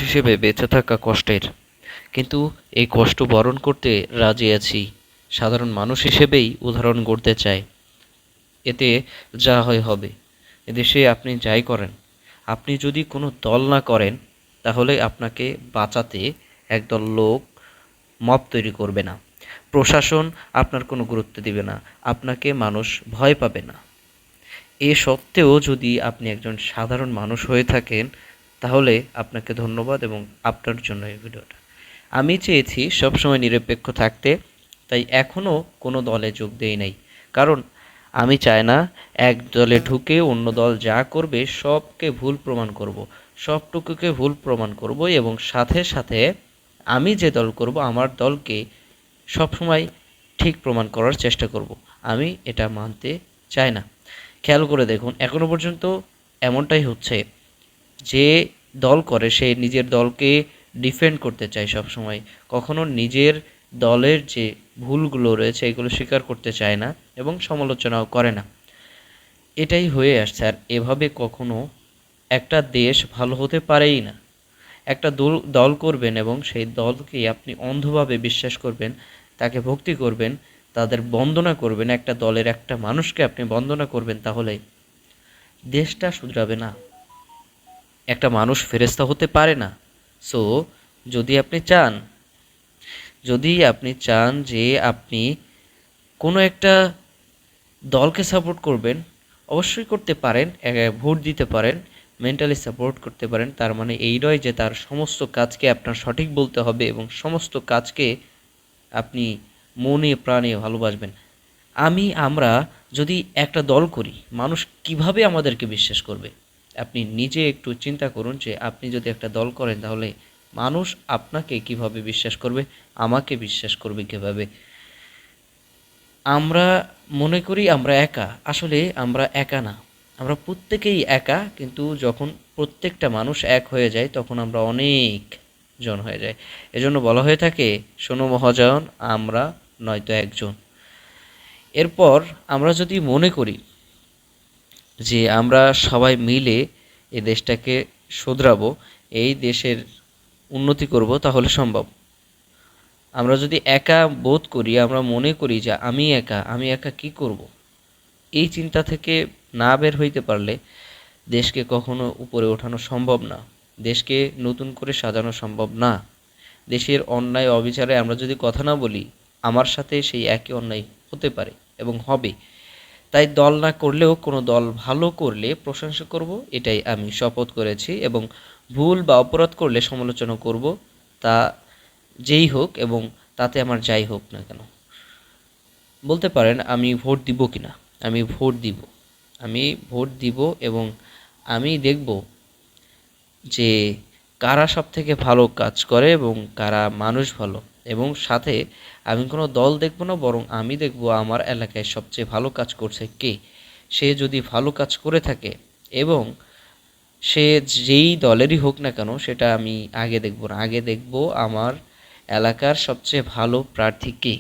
হিসেবে বেঁচে থাকা কষ্টের, কিন্তু এই কষ্ট বরণ করতে রাজি আছি। সাধারণ মানুষ হিসেবেই উদাহরণ গড়তে চাই। এতে যা হয় হবে। এদেশে আপনি যাই করেন, আপনি যদি কোনো দল না করেন, তাহলে আপনাকে বাঁচাতে একদল লোক মব তৈরি করবে না। প্রশাসন আপনার কোনো গুরুত্ব দিবে না। আপনাকে মানুষ ভয় পাবে না। এ সত্ত্বেও যদি আপনি একজন সাধারণ মানুষ হয়ে থাকেন, তাহলে আপনাকে ধন্যবাদ এবং আপনার জন্য এই ভিডিওটা। আমি চেয়েছি সবসময় নিরপেক্ষ থাকতে, তাই এখনও কোনো দলে যোগ দেই নাই। কারণ আমি চাই না এক দলে ঢুকে অন্য দল যা করবে সবকে ভুল প্রমাণ করব, সবটুকুকে ভুল প্রমাণ করব, এবং সাথে সাথে আমি যে দল করব আমার দলকে সবসময় ঠিক প্রমাণ করার চেষ্টা করব। আমি এটা মানতে চাই না। খেয়াল করে দেখুন, এখনও পর্যন্ত এমনটাই হচ্ছে। যে দল করে সে নিজের দলকে ডিফেন্ড করতে চায় সবসময়, কখনো নিজের দলের যে ভুলগুলো রয়েছে এগুলো স্বীকার করতে চায় না এবং সমালোচনাও করে না। এটাই হয়ে আসছে, আর এভাবে কখনো একটা দেশ ভালো হতে পারেই না। একটা দল করবেন এবং সেই দলকে আপনি অন্ধভাবে বিশ্বাস করবেন, তাকে ভক্তি করবেন, তাদের বন্দনা করবেন, একটা দলের একটা মানুষকে আপনি বন্দনা করবেন, তাহলে দেশটা শুধরাবে না। একটা মানুষ ফেরেশতা হতে পারে না। সো যদি আপনি চান যদি আপনি চান যে আপনি কোনো একটা দলকে সাপোর্ট করবেন, অবশ্যই করতে পারেন, ভোট দিতে পারেন, মেন্টালি সাপোর্ট করতে পারেন। তার মানে এই নয় যে তার সমস্ত কাজকে আপনার সঠিক বলতে হবে এবং সমস্ত কাজকে আপনি মনে প্রাণে ভালোবাসবেন। আমরা যদি একটা দল করি, মানুষ কিভাবে আমাদেরকে বিশ্বাস করবে? আপনি নিজে একটু চিন্তা করুন যে আপনি যদি একটা দল করেন, তাহলে মানুষ আপনাকে কিভাবে বিশ্বাস করবে, আমাকে বিশ্বাস করবে কিভাবে? আমরা মনে করি আমরা একা, আসলে আমরা একা না। আমরা প্রত্যেকেই একা, কিন্তু যখন প্রত্যেকটা মানুষ এক হয়ে যায় তখন আমরা অনেক জন হয়ে যায়। এজন্য বলা হয়ে থাকে, শোনো মহাজন, আমরা নয়তো একজন। এরপর আমরা যদি মনে করি যে আমরা সবাই মিলে এই দেশটাকে শোধরাবো, এই দেশের উন্নতি করব, তাহলে সম্ভব। আমরা যদি একা বোধ করি, আমরা মনে করি যে আমি একা কি করব, এই চিন্তা থেকে না বের হইতে পারলে দেশকে কখনো উপরে ওঠানো সম্ভব না। দেশকে নতুন করে সাজানো সম্ভব না। দেশের অন্যায় অবিচারে আমরা যদি কথা না বলি, আমার সাথে সেই একই অন্যায় হতে পারে এবং হবে। তাই দল না করলেও কোনো দল ভালো করলে প্রশংসা করব, এটাই আমি শপথ করেছি। এবং ভুল বা অপরাধ করলে সমালোচনা করব, তা যেই হোক এবং তাতে আমার যাই হোক না কেন। বলতে পারেন আমি ভোট দিব কি না? আমি ভোট দিব। আমি ভোট দিব এবং আমি দেখব যে কারা সবথেকে ভালো কাজ করে এবং কারা মানুষ ভালো। এবং সাথে আমি কোনো দল দেখব না, বরং আমি দেখব আমার এলাকায় সবচেয়ে ভালো কাজ করছে কে। সে যদি ভালো কাজ করে থাকে এবং সে যেই দলেরই হোক না কেন, সেটা আমি আগে দেখব না। আগে দেখব আমার এলাকার সবচেয়ে ভালো প্রার্থী কে,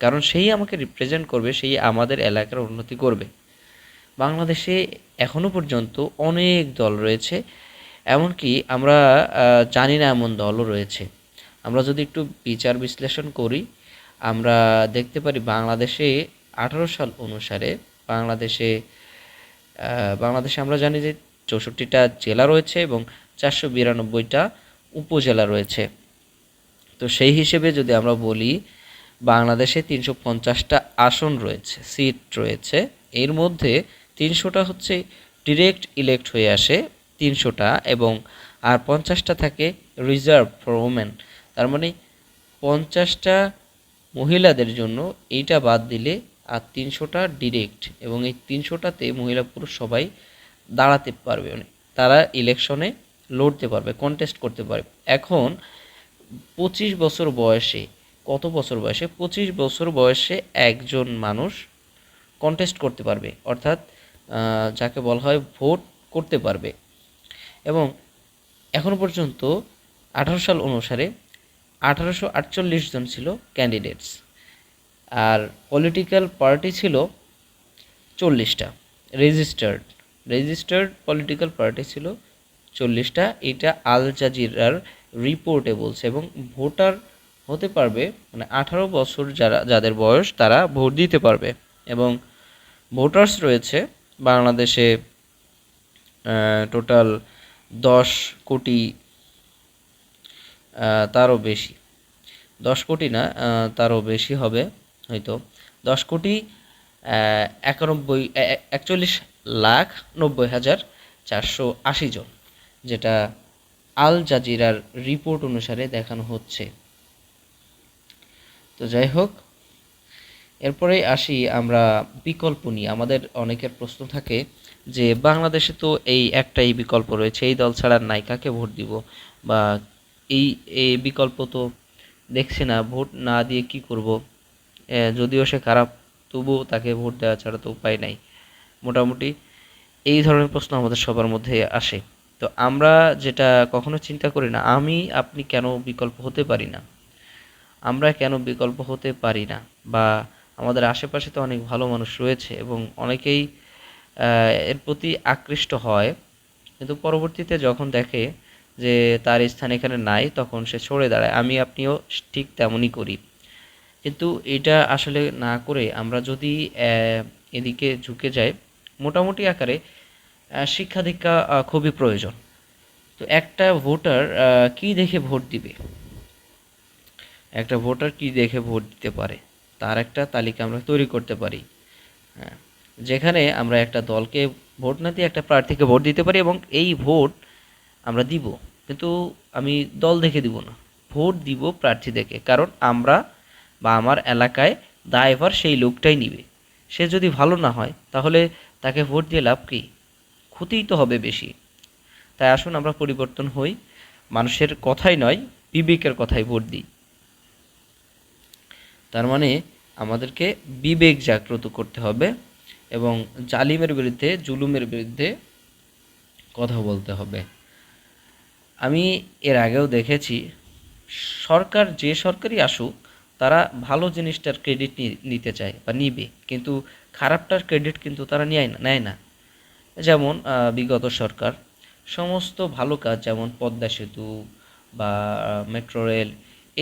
কারণ সেই আমাকে রিপ্রেজেন্ট করবে, সেই আমাদের এলাকার উন্নতি করবে। বাংলাদেশে এখনও পর্যন্ত অনেক দল রয়েছে, এমনকি আমরা জানি না এমন দলও রয়েছে। আমরা যদি একটু বিচার বিশ্লেষণ করি, আমরা দেখতে পারি বাংলাদেশে 18 সাল অনুসারে বাংলাদেশে বাংলাদেশে আমরা জানি যে 64টা জেলা রয়েছে এবং 492টা উপজেলা রয়েছে। তো সেই হিসেবে যদি আমরা বলি, বাংলাদেশে 350টা আসন রয়েছে, সিট রয়েছে। এর মধ্যে 300টা হচ্ছে ডিরেক্ট ইলেক্ট হয়ে আসে, 300টা, এবং আর 50টা থাকে রিজার্ভ ফর ওমেন। তার মানে 50টা মহিলাদের জন্য, এইটা বাদ দিলে আর 300টা ডিরেক্ট, এবং এই 300টাতে মহিলা পুরুষ সবাই দাঁড়াতে পারবে, মানে তারা ইলেকশনে লড়তে পারবে, কন্টেস্ট করতে পারবে। এখন 25 বছর বয়সে, কত বছর বয়সে? 25 বছর বয়সে একজন মানুষ কন্টেস্ট করতে পারবে, অর্থাৎ যাকে বলা হয় ভোট করতে পারবে। এবং এখনও পর্যন্ত 18 সাল অনুসারে 1848 জন ছিল ক্যান্ডিডেটস, আর পলিটিক্যাল পার্টি ছিল 40টা। রেজিস্টার্ড পলিটিক্যাল পার্টি ছিল 40টা, এটা আল জাজিরার রিপোর্টে বলছে। এবং ভোটার হতে পারবে মানে 18 বছর যাদের বয়স তারা ভোট দিতে পারবে। এবং ভোটার্স রয়েছে বাংলাদেশে টোটাল 10 কোটি, তারও বেশি, 10 কোটি না, তারও বেশি হবে হয়তো, 10 কোটি 41,90,480 জন, যেটা আল জাজিরার রিপোর্ট অনুসারে দেখানো হচ্ছে। তো যাই হোক, এরপরেই আসি আমরা বিকল্প নিয়ে। আমাদের অনেকের প্রশ্ন থাকে যে বাংলাদেশে তো এই একটাই বিকল্প রয়েছে, এই দল ছাড়া নাই, কাকে ভোট দিব, বা এই এই বিকল্প তো দেখছি না, ভোট না দিয়ে কি করব, যদিও সে খারাপ তবুও তাকে ভোট দেওয়া ছাড়া তো উপায় নাই। মোটামুটি এই ধরনের প্রশ্ন আমাদের সবার মধ্যে আসে। তো আমরা যেটা কখনো চিন্তা করি না, আপনি কেন বিকল্প হতে পারি না, আমরা কেন বিকল্প হতে পারি না, বা আমাদের আশেপাশে তো অনেক ভালো মানুষ রয়েছে এবং অনেকেই এর প্রতি আকৃষ্ট হয়, কিন্তু পরবর্তীতে যখন দেখে যে তার স্থান এখানে নাই, তখন সে সরে দাঁড়ায়। আপনিও ঠিক তেমনই করি। কিন্তু এটা আসলে না করে আমরা যদি এদিকে ঝুঁকে যাই, মোটামুটি আকারে শিক্ষা দীক্ষা খুবই প্রয়োজন। তো একটা ভোটার কি দেখে ভোট দিবে, একটা ভোটার কি দেখে ভোট দিতে পারে তার একটা তালিকা আমরা তৈরি করতে পারি। হ্যাঁ, যেখানে আমরা একটা দলকে ভোট না দিয়ে একটা প্রার্থীকে ভোট দিতে পারি, এবং এই ভোট আমরা দিব, কিন্তু আমি দল দেখে দিব না, ভোট দিব প্রার্থী দেখে। কারণ আমরা বা আমার এলাকায় দায়ভার সেই লোকটাই নিবে। সে যদি ভালো না হয় তাহলে তাকে ভোট দিয়ে লাভ কী, ক্ষতিই তো হবে বেশি। তাই আসুন আমরা পরিবর্তন হই, মানুষের কথাই নয় বিবেকের কথাই ভোট দিই। তার মানে আমাদেরকে বিবেক জাগ্রত করতে হবে এবং জালিমের বিরুদ্ধে, জুলুমের বিরুদ্ধে কথা বলতে হবে। আমি এর আগেও দেখেছি, যে সরকারই আসুক তারা ভালো জিনিসটার ক্রেডিট নিতে চায় বা নিবে, কিন্তু খারাপটার ক্রেডিট কিন্তু তারা নেয় না। যেমন বিগত সরকার সমস্ত ভালো কাজ, যেমন পদ্মা সেতু বা মেট্রো রেল,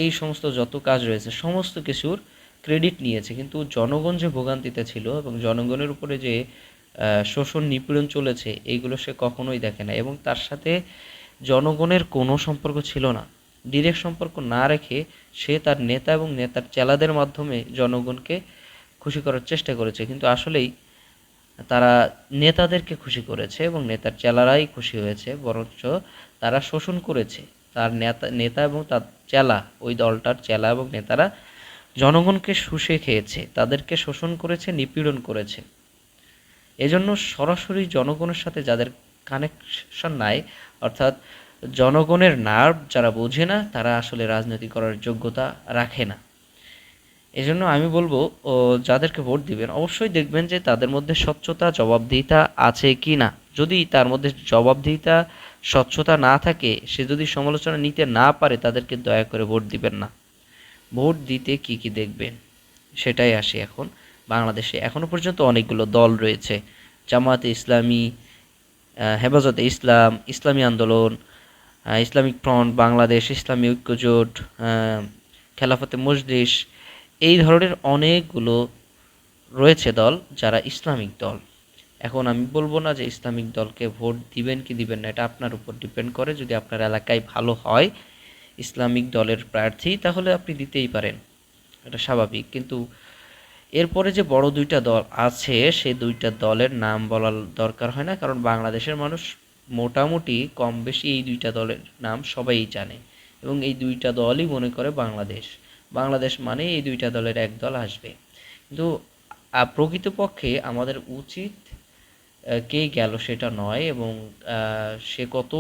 এই সমস্ত যত কাজ রয়েছে সমস্ত কিছুর ক্রেডিট নিয়েছে, কিন্তু জনগণ যে ভোগান্তিতে ছিল এবং জনগণের উপরে যে শোষণ নিপীড়ন চলেছে, এইগুলো সে কখনোই দেখে না। এবং তার সাথে জনগণের কোনো সম্পর্ক ছিল না। ডিরেক্ট সম্পর্ক না রেখে সে তার নেতা এবং নেতার চেলাদের মাধ্যমে জনগণকে খুশি করার চেষ্টা করেছে, কিন্তু আসলেই তারা নেতাদেরকে খুশি করেছে এবং নেতার চেলারাই খুশি হয়েছে, বরঞ্চ তারা শোষণ করেছে। তার নেতা এবং তার চেলা, ওই দলটার চেলা এবং নেতারা জনগণকে শুষে খেয়েছে, তাদেরকে শোষণ করেছে, নিপীড়ন করেছে। এজন্য সরাসরি জনগণের সাথে যাদের কানেকশন নাই, অর্থাৎ জনগণের নার্ভ যারা বোঝে না, তারা আসলে রাজনীতি করার যোগ্যতা রাখে না। এজন্য আমি বলবো, যাদেরকে ভোট দিবেন অবশ্যই দেখবেন যে তাদের মধ্যে স্বচ্ছতা, জবাবদিহিতা আছে কি না। যদি তার মধ্যে জবাবদিহিতা, স্বচ্ছতা না থাকে, সে যদি সমালোচনা নিতে না পারে, তাদেরকে দয়া করে ভোট দিবেন না। ভোট দিতে কি কি দেখবেন সেটাই আসে। এখন বাংলাদেশে এখনও পর্যন্ত অনেকগুলো দল রয়েছে, জামায়াতে ইসলামী, হেফাজতে ইসলাম, ইসলামী আন্দোলন, ইসলামিক ফ্রন্ট বাংলাদেশ, ইসলামী ঐক্যজোট, খেলাফতে মজলিস, এই ধরনের অনেকগুলো রয়েছে দল যারা ইসলামিক দল। এখন আমি বলবো না যে ইসলামিক দলকে ভোট দিবেন কি দিবেন না, এটা আপনার উপর ডিপেন্ড করে। যদি আপনার এলাকায় ভালো হয় ইসলামিক দলের প্রার্থী, তাহলে আপনি দিতেই পারেন, এটা স্বাভাবিক। কিন্তু এরপরে যে বড় দুইটা দল আছে, সেই দুইটা দলের নাম বলার দরকার হয় না, কারণ বাংলাদেশের মানুষ মোটামুটি কম বেশি এই দুইটা দলের নাম সবাই জানে, এবং এই দুইটা দলই মনে করে বাংলাদেশ। বাংলাদেশ মানে এই দুইটা দলের এক দল আসবে। কিন্তু প্রকৃতপক্ষে আমাদের উচিত কে গেল সেটা নয়, এবং সে কত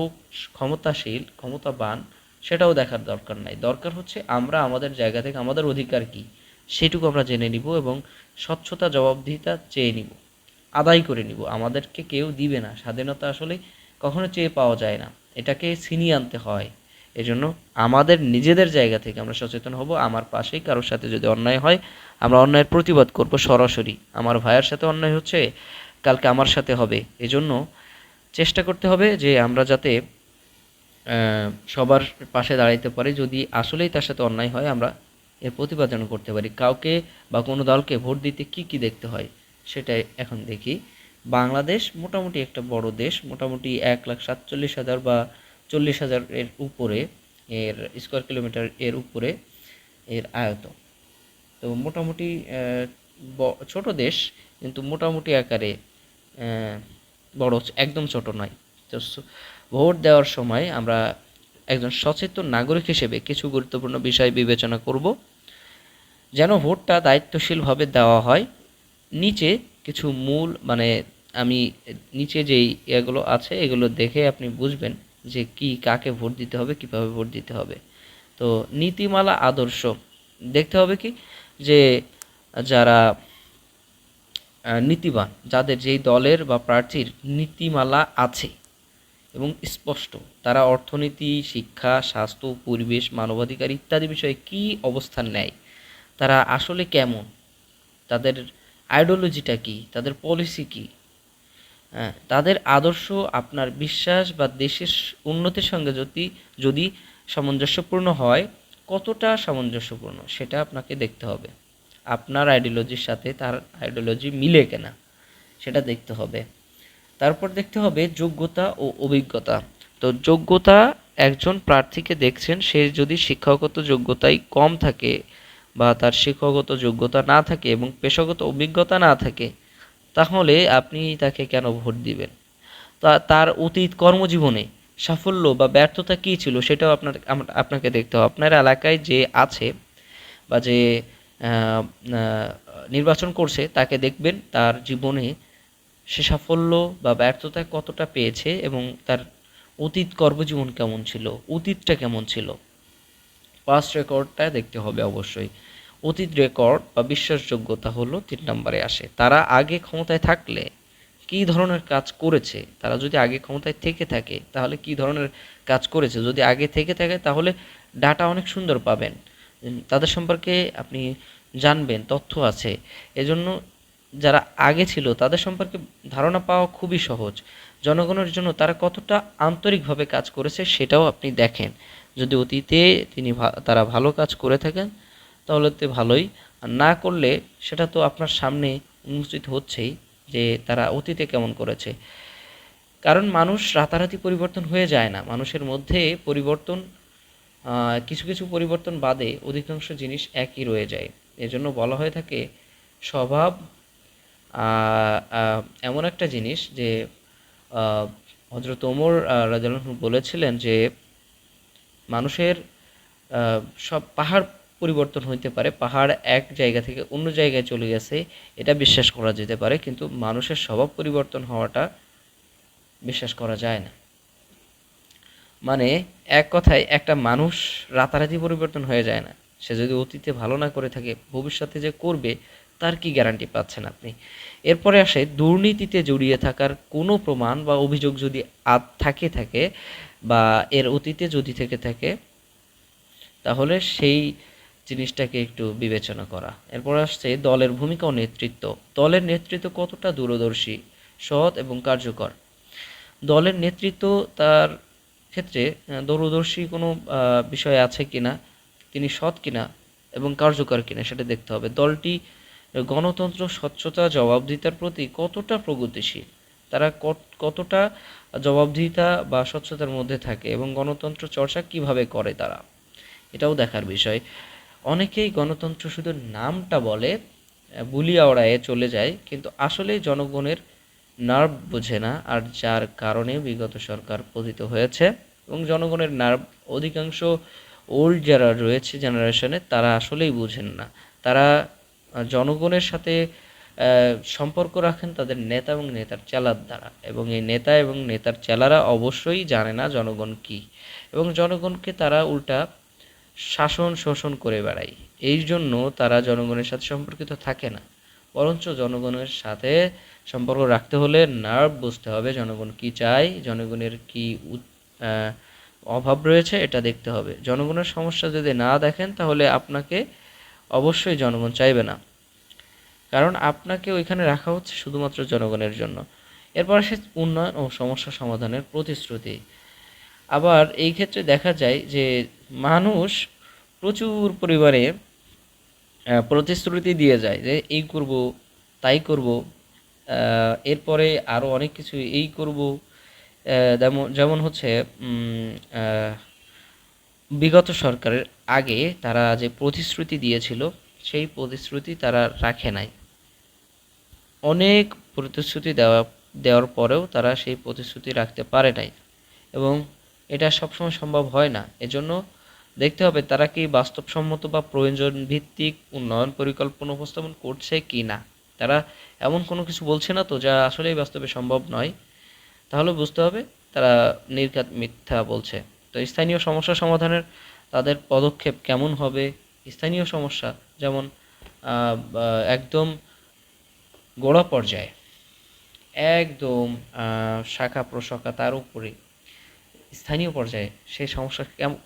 ক্ষমতাশীল, ক্ষমতাবান, সেটাও দেখার দরকার নাই। দরকার হচ্ছে আমরা আমাদের জায়গা থেকে আমাদের অধিকার কী সেটুকু আমরা জেনে নিব এবং স্বচ্ছতা, জবাবদিহিতা চেয়ে নিব, আদায় করে নিব। আমাদেরকে কেউ দিবে না, স্বাধীনতা আসলে কখনো চেয়ে পাওয়া যায় না, এটাকে ছিনিয়ে আনতে হয়। এজন্য আমাদের নিজেদের জায়গা থেকে আমরা সচেতন হব। আমার পাশেই কারোর সাথে যদি অন্যায় হয়, আমরা অন্যায়ের প্রতিবাদ করব সরাসরি। আমার ভাইয়ের সাথে অন্যায় হচ্ছে, কালকে আমার সাথে হবে। এজন্য চেষ্টা করতে হবে যে আমরা যাতে সবার পাশে দাঁড়াইতে পারি। যদি আসলেই তার সাথে অন্যায় হয় আমরা এর প্রতিবাদ যেন করতে পারি। কাউকে বা কোনো দলকে ভোট দিতে কি কি দেখতে হয় সেটাই এখন দেখি। বাংলাদেশ মোটামুটি একটা বড় দেশ, মোটামুটি 1,47,000 বা 40,000 এর উপরে, এর স্কোয়ার কিলোমিটার এর উপরে এর আয়তন। তো মোটামুটি ছোট দেশ, কিন্তু মোটামুটি আকারে বড়, একদম ছোট নয়। তো ভোট দেওয়ার সময় আমরা একজন সচেতন নাগরিক হিসেবে কিছু গুরুত্বপূর্ণ বিষয় বিবেচনা করব, যেন ভোটটা দায়িত্বশীলভাবে দেওয়া হয়। নিচে কিছু মূল মানে আমি নিচে যেই এগুলো আছে এগুলো দেখে আপনি বুঝবেন যে কি কাকে ভোট দিতে হবে, কিভাবে ভোট দিতে হবে। তো নীতিমালা আদর্শ দেখতে হবে কি, যে যারা নীতিবান, যাদের যেই দলের বা প্রার্থীর নীতিমালা আছে এবং স্পষ্ট, তারা অর্থনীতি, শিক্ষা, স্বাস্থ্য, পরিবেশ, মানবাধিকার ইত্যাদি বিষয়ে কী অবস্থান নেয়, তারা আসলে কেমন, তাদের আইডিওলজিটা কী, তাদের পলিসি কী, হ্যাঁ, তাদের আদর্শ আপনার বিশ্বাস বা দেশের উন্নতির সঙ্গে যদি যদি সামঞ্জস্যপূর্ণ হয়, কতটা সামঞ্জস্যপূর্ণ সেটা আপনাকে দেখতে হবে। আপনার আইডিওলজির সাথে তার আইডিওলজি মিলে কিনা সেটা দেখতে হবে। তারপর দেখতে হবে যোগ্যতা ও অভিজ্ঞতা। তো যোগ্যতা, একজন প্রার্থীকে দেখছেন, সে যদি শিক্ষাগত যোগ্যতাই কম থাকে বা তার শিক্ষাগত যোগ্যতা না থাকে এবং পেশাগত অভিজ্ঞতা না থাকে, তাহলে আপনি তাকে কেন ভোট দিবেন? তার অতীত কর্মজীবনে সাফল্য বা ব্যর্থতা কী ছিল সেটাও আপনাকে দেখতে হবে। আপনার এলাকায় যে আছে বা যে আহ, আহ, নির্বাচন করছে তাকে দেখবেন তার জীবনে সে সাফল্য বা ব্যর্থতা কতটা পেয়েছে এবং তার অতীত কর্মজীবন কেমন ছিল, অতীতটা কেমন ছিল, পাস্ট রেকর্ডটা দেখতে হবে অবশ্যই। অতীত রেকর্ড বা বিশ্বাসযোগ্যতা হলো 3 নম্বরে আসে। তারা আগে ক্ষমতায় থাকলে কী ধরনের কাজ করেছে, তারা যদি আগে ক্ষমতায় থেকে থাকে তাহলে কী ধরনের কাজ করেছে, যদি আগে থেকে থাকে তাহলে ডাটা অনেক সুন্দর পাবেন, তাদের সম্পর্কে আপনি জানবেন, তথ্য আছে। এজন্য যারা আগে ছিল তাদের সম্পর্কে ধারণা পাওয়া খুবই সহজ। জনগণের জন্য তারা কতটা আন্তরিকভাবে কাজ করেছে সেটাও আপনি দেখেন। যদি অতীতে তারা ভালো কাজ করে থাকেন তাহলে তো ভালোই, আর না করলে সেটা তো আপনার সামনে উন্মোচিত হচ্ছেই যে তারা অতীতে কেমন করেছে। কারণ মানুষ রাতারাতি পরিবর্তন হয়ে যায় না, মানুষের মধ্যে পরিবর্তন, কিছু কিছু পরিবর্তন বাদে অধিকাংশ জিনিস একই রয়ে যায়। এজন্য বলা হয়ে থাকে স্বভাব এমন একটা জিনিস যে হযরত ওমর রাদিয়াল্লাহু আনহু বলেছিলেন যে মানুষের সব পাহাড় পরিবর্তন হইতে পারে, পাহাড় এক জায়গা থেকে অন্য জায়গায় চলে গেছে এটা বিশ্বাস করা যেতে পারে, কিন্তু মানুষের স্বভাব পরিবর্তন হওয়াটা বিশ্বাস করা যায় না। মানে এক কথায় একটা মানুষ রাতারাতি পরিবর্তন হয়ে যায় না। সে যদি অতীতে ভালো না করে থাকে, ভবিষ্যতে যে করবে তার কি গ্যারান্টি পাচ্ছেন আপনি? এরপরে আসে দুর্নীতিতে জড়িয়ে থাকার কোনো প্রমাণ বা অভিযোগ যদি থাকে বা এর অতীতে যদি থেকে থাকে, তাহলে সেই জিনিসটাকে একটু বিবেচনা করা। এরপর আসছে দলের ভূমিকা ও নেতৃত্ব। দলের নেতৃত্ব কতটা দূরদর্শী, সৎ এবং কার্যকর। দলের নেতৃত্ব তার ক্ষেত্রে দূরদর্শী কোনো বিষয় আছে কিনা, তিনি সৎ কিনা এবং কার্যকর কিনা সেটা দেখতে হবে। দলটি গণতন্ত্র, স্বচ্ছতা, জবাবদিহিতার প্রতি কতটা প্রগতিশীল, তারা কতটা জবাবদিহিতা বা স্বচ্ছতার মধ্যে থাকে এবং গণতন্ত্র চর্চা কিভাবে করে তারা, এটাও দেখার বিষয়। অনেকেই গণতন্ত্র শুধু নামটা বলে, বুলিয়া ওড়ায়ে চলে যায়, কিন্তু আসলেই জনগণের নার্ভ বোঝে না, আর যার কারণে বিগত সরকার পতিত হয়েছে। এবং জনগণের নার্ভ অধিকাংশ ওল্ড যারা রয়েছে জেনারেশনে তারা আসলেই বুঝেন না। তারা জনগণের সাথে সম্পর্ক রাখেন তাদের নেতা এবং নেতার চেলার দ্বারা, এবং এই নেতা এবং নেতার চেলারা অবশ্যই জানে না জনগণ কী, এবং জনগণকে তারা উল্টা শাসন শোষণ করে বেড়ায়। এই জন্য তারা জনগণের সাথে সম্পর্কিত থাকে না, বরঞ্চ জনগণের সাথে সম্পর্ক রাখতে হলে নার্ভ বুঝতে হবে, জনগণ কী চায়, জনগণের কী অভাব রয়েছে এটা দেখতে হবে। জনগণের সমস্যা যদি না দেখেন তাহলে আপনাকে অবশ্যই জনগণ চাইবে না, কারণ আপনাকে ওইখানে রাখা হচ্ছে শুধুমাত্র জনগণের জন্য। এরপর আসে উন্নয়ন ও সমস্যা সমাধানের প্রতিশ্রুতি। আবার এই ক্ষেত্রে দেখা যায় যে মানুষ প্রচুর পরিমাণে প্রতিশ্রুতি দিয়ে যায় যে এই করব, তাই করব, এরপরে আরও অনেক কিছু এই করব। যেমন যেমন হচ্ছে উম, আহ, বিগত সরকারের আগে তারা যে প্রতিশ্রুতি দিয়েছিল সেই প্রতিশ্রুতি তারা রাখে নাই। অনেক প্রতিশ্রুতি দেওয়ার পরেও তারা সেই প্রতিশ্রুতি রাখতে পারে নাই, এবং এটা সবসময় সম্ভব হয় না। এজন্য দেখতে হবে তারা কি বাস্তবসম্মত বা প্রয়োজন ভিত্তিক উন্নয়ন পরিকল্পনা উপস্থাপন করছে কি না। তারা এমন কোনো কিছু বলছে না তো যা আসলেই বাস্তবে সম্ভব নয়, তাহলে বুঝতে হবে তারা নির্ঘাত মিথ্যা বলছে। তো স্থানীয় সমস্যা সমাধানের তাদের পদক্ষেপ কেমন হবে? স্থানীয় সমস্যা যেমন একদম গোড়া পর্যায়ে, একদম শাখা প্রশাখা তার উপরে স্থানীয় পর্যায়ে সেই সমস্যা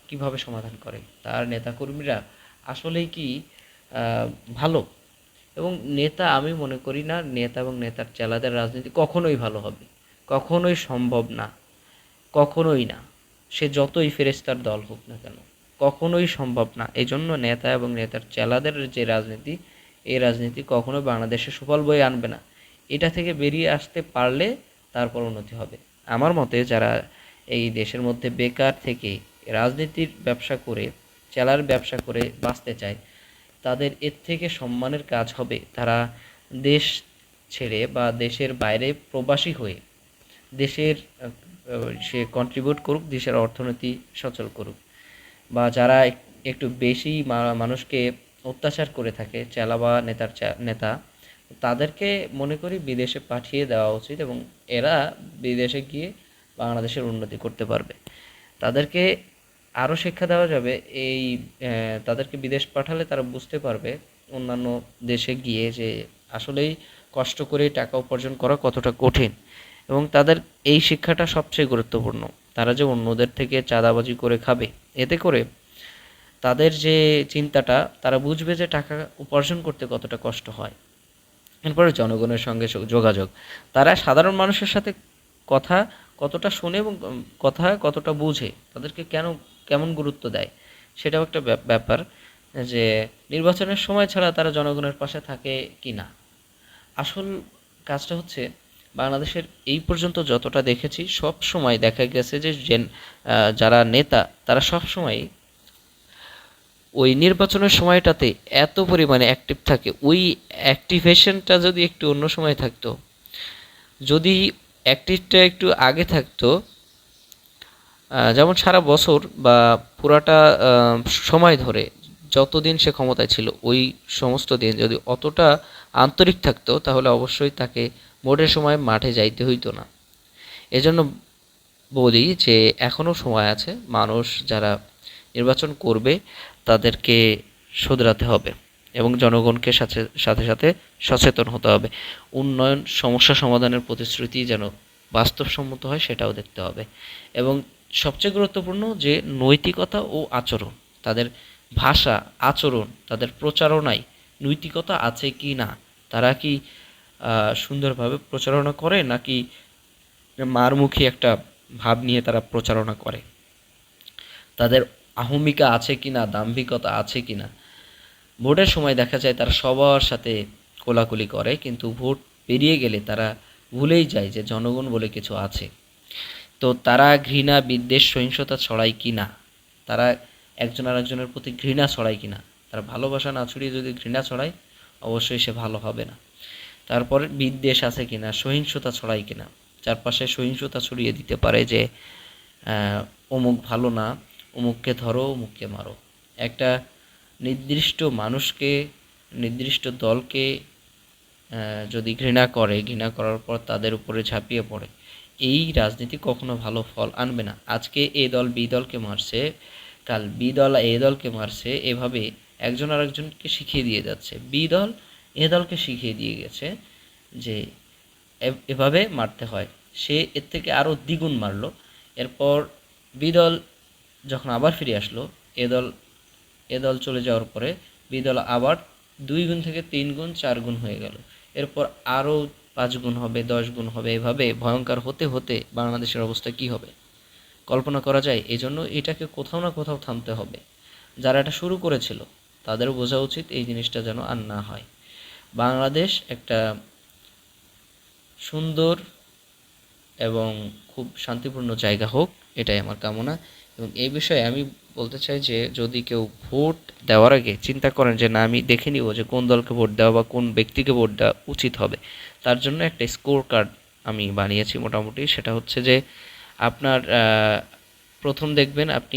কীভাবে সমাধান করে, তার নেতাকর্মীরা আসলেই কি ভালো? এবং নেতা, আমি মনে করি না নেতা এবং নেতার চেলাদের রাজনীতি কখনোই ভালো হবে, কখনোই সম্ভব না, কখনোই না। সে যতই ফেরেশতার দল হোক না কেন, কখনোই সম্ভব না। এই জন্য নেতা এবং নেতার চেলাদের যে রাজনীতি, এই রাজনীতি কখনো বাংলাদেশে সুফল বয়ে আনবে না। এটা থেকে বেরিয়ে আসতে পারলে তারপর উন্নতি হবে। আমার মতে যারা এই দেশের মধ্যে বেকার থেকে রাজনীতির ব্যবসা করে, চেলার ব্যবসা করে বাঁচতে চায়, তাদের এর থেকে সম্মানের কাজ হবে তারা দেশ ছেড়ে বা দেশের বাইরে প্রবাসী হয়ে দেশের সে কন্ট্রিবিউট করুক, দেশের অর্থনীতি সচল করুক। বা যারা একটু বেশি মানুষকে অত্যাচার করে থাকে, চেলা বা নেতা, তাদেরকে মনে করি বিদেশে পাঠিয়ে দেওয়া উচিত, এবং এরা বিদেশে গিয়ে বাংলাদেশের উন্নতি করতে পারবে। তাদেরকে আরও শিক্ষা দেওয়া যাবে এই তাদেরকে বিদেশ পাঠালে তারা বুঝতে পারবে অন্যান্য দেশে গিয়ে যে আসলেই কষ্ট করে টাকা উপার্জন করা কতটা কঠিন, এবং তাদের এই শিক্ষাটা সবচেয়ে গুরুত্বপূর্ণ। তারা যে অন্যদের থেকে চাঁদাবাজি করে খাবে, এতে করে তাদের যে চিন্তাটা, তারা বুঝবে যে টাকা উপার্জন করতে কতটা কষ্ট হয়। এরপরে জনগণের সঙ্গে যোগাযোগ, তারা সাধারণ মানুষের সাথে কথা কতটা শোনে এবং কথা কতটা বুঝে, তাদেরকে কেমন গুরুত্ব দেয়, সেটাও একটা ব্যাপার। যে নির্বাচনের সময় ছাড়া তারা জনগণের পাশে থাকে কি না। আসল কাজটা হচ্ছে বাংলাদেশের এই পর্যন্ত যতটা দেখেছি সব সময় দেখা গেছে যে যারা নেতা তারা সব সময় ওই নির্বাচনের সময়টাতে এত পরিমাণে অ্যাক্টিভ থাকে, ওই অ্যাক্টিভেশনটা যদি একটু অন্য সময় থাকতো, যদি অ্যাক্টিভটা একটু আগে থাকতো, যেমন সারা বছর বা পুরাটা সময় ধরে যতদিন সে ক্ষমতায় ছিল ওই সমস্ত দিন যদি অতটা আন্তরিক থাকতো, তাহলে অবশ্যই তাকে ভোটের সময় মাঠে যাইতে হইতো না। এজন্য বলি যে এখনও সময় আছে, মানুষ যারা নির্বাচন করবে তাদেরকে শুধরাতে হবে এবং জনগণকে সাথে সাথে সাথে সচেতন হতে হবে। উন্নয়ন সমস্যা সমাধানের প্রতিশ্রুতি যেন বাস্তবসম্মত হয় সেটাও দেখতে হবে, এবং সবচেয়ে গুরুত্বপূর্ণ যে নৈতিকতা ও আচরণ, তাদের ভাষা, আচরণ, তাদের প্রচারণায় নৈতিকতা আছে কি না, তারা কি সুন্দরভাবে প্রচারণা করে নাকি মারমুখী একটা ভাব নিয়ে তারা প্রচারণা করে, তাদের আহমিকা আছে কিনা, দাম্ভিকতা আছে কিনা। ভোটের সময় দেখা যায় তারা সবার সাথে কোলাকুলি করে, কিন্তু ভোট পেরিয়ে গেলে তারা ভুলেই যায় যে জনগণ বলে কিছু আছে। তো তারা ঘৃণা, বিদ্বেষ, সহিংসতা ছড়ায় কিনা, তারা একজন আরেকজনের প্রতি ঘৃণা ছড়ায় কিনা। তারা ভালোবাসা না ছড়িয়ে যদি ঘৃণা ছড়ায়, অবশ্যই সে ভালো হবে না। তারপরে বিদ্বেষ আছে কিনা, সহিংসতা ছড়ায় কিনা, চারপাশে সহিংসতা ছড়িয়ে দিতে পারে যে অমুক ভালো না, অমুককে ধরো, অমুককে মারো। একটা নির্দিষ্ট মানুষকে, নির্দিষ্ট দলকে যদি ঘৃণা করে, ঘৃণা করার পর তাদের উপরে ঝাঁপিয়ে পড়ে, এই রাজনীতি কখনো ভালো ফল আনবে না। আজকে এ দল বি দলকে মারছে, কাল বি দল এ দলকে মারছে, এভাবে একজন আরেকজনকে শিখিয়ে দিয়ে যাচ্ছে। বি দল এ দলকে শিখিয়ে দিয়ে গেছে যে এভাবে মারতে হয়, সে এর থেকে আরও দ্বিগুণ মারলো। এরপর বি দল যখন আবার ফিরে আসলো, এ দল চলে যাওয়ার পরে বি দল আবার 2 গুণ থেকে 3 গুণ 4 গুণ হয়ে গেল। এরপর আরও 5 গুণ হবে, 10 গুণ হবে, এভাবে ভয়ঙ্কর হতে হতে বাংলাদেশের অবস্থা কী হবে? কল্পনা করা যায়? এই জন্য এটাকে কোথাও না কোথাও থামতে হবে। যারা এটা শুরু করেছিল তাদেরও বোঝা উচিত এই জিনিসটা যেন আর না হয়। বাংলাদেশ একটা সুন্দর এবং খুব শান্তিপূর্ণ জায়গা হোক, এটাই আমার কামনা। এবং এই বিষয়ে আমি বলতে চাই যে যদি কেউ ভোট দেওয়ার আগে চিন্তা করেন যে না আমি দেখে নিব যে কোন দলকে ভোট দেওয়া বা কোন ব্যক্তিকে ভোট দেওয়া উচিত হবে, তার জন্য একটা স্কোর কার্ড আমি বানিয়েছি মোটামুটি। সেটা হচ্ছে যে আপনার প্রথম দেখবেন আপনি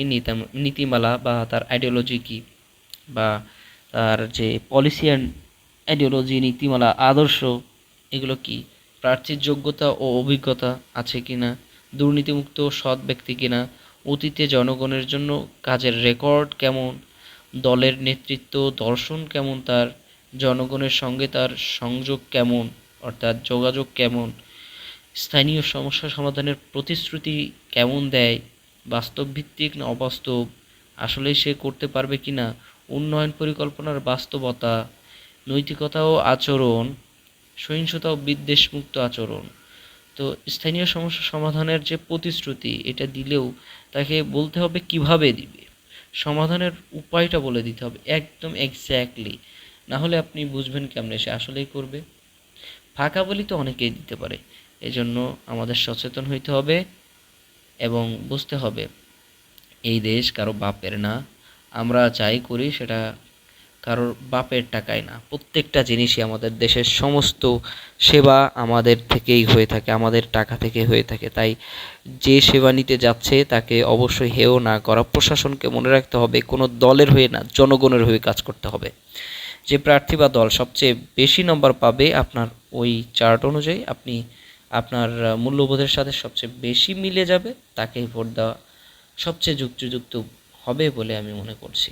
নীতিমালা বা তার আইডিওলজি কী, বা তার যে পলিসি অ্যান্ড আইডিওলজি, নীতিমালা, আদর্শ, এগুলো কি, প্রার্থীর যোগ্যতা ও অভিজ্ঞতা আছে কিনা, দুর্নীতিমুক্ত সৎ ব্যক্তি কিনা, অতীতে জনগণের জন্য কাজের রেকর্ড কেমন, দলের নেতৃত্ব দর্শন কেমন, তার জনগণের সঙ্গে তার সংযোগ কেমন, অর্থাৎ যোগাযোগ কেমন, স্থানীয় সমস্যা সমাধানের প্রতিশ্রুতি কেমন দেয়, বাস্তবভিত্তিক না অবাস্তব, আসলেই সে করতে পারবে কিনা, উন্নয়ন পরিকল্পনার বাস্তবতা, নৈতিকতা ও আচরণ, সহিংসতা ও বিদ্বেষমুক্ত আচরণ। তো স্থানীয় সমস্যা সমাধানের যে প্রতিশ্রুতি, এটা দিলেও তাকে বলতে হবে কিভাবে দিবে, সমাধানের উপায়টা বলে দিতে হবে একদম এক্স্যাক্টলি। না হলে আপনি বুঝবেন কেমনে সে আসলেই করবে? ফাঁকা বলি তো অনেকেই দিতে পারে। এজন্য আমাদের সচেতন হইতে হবে এবং বুঝতে হবে এই দেশ কারো বাপের না। আমরা যাই করি সেটা কারোর বাপের টাকায় না। প্রত্যেকটা জিনিসই আমাদের দেশের সমস্ত সেবা আমাদের থেকেই হয়ে থাকে, আমাদের টাকা থেকে হয়ে থাকে। তাই যে সেবা নিতে যাচ্ছে তাকে অবশ্যই হেয় না করা। প্রশাসনকে মনে রাখতে হবে কোনো দলের হয়ে না, জনগণের হয়ে কাজ করতে হবে। যে প্রার্থী বা দল সবচেয়ে বেশি নম্বর পাবে আপনার ওই চার্ট অনুযায়ী, আপনি আপনার মূল্যবোধের সাথে সবচেয়ে বেশি মিলে যাবে, তাকেই ভোট দেওয়া সবচেয়ে যুক্তিযুক্ত হবে বলে আমি মনে করছি।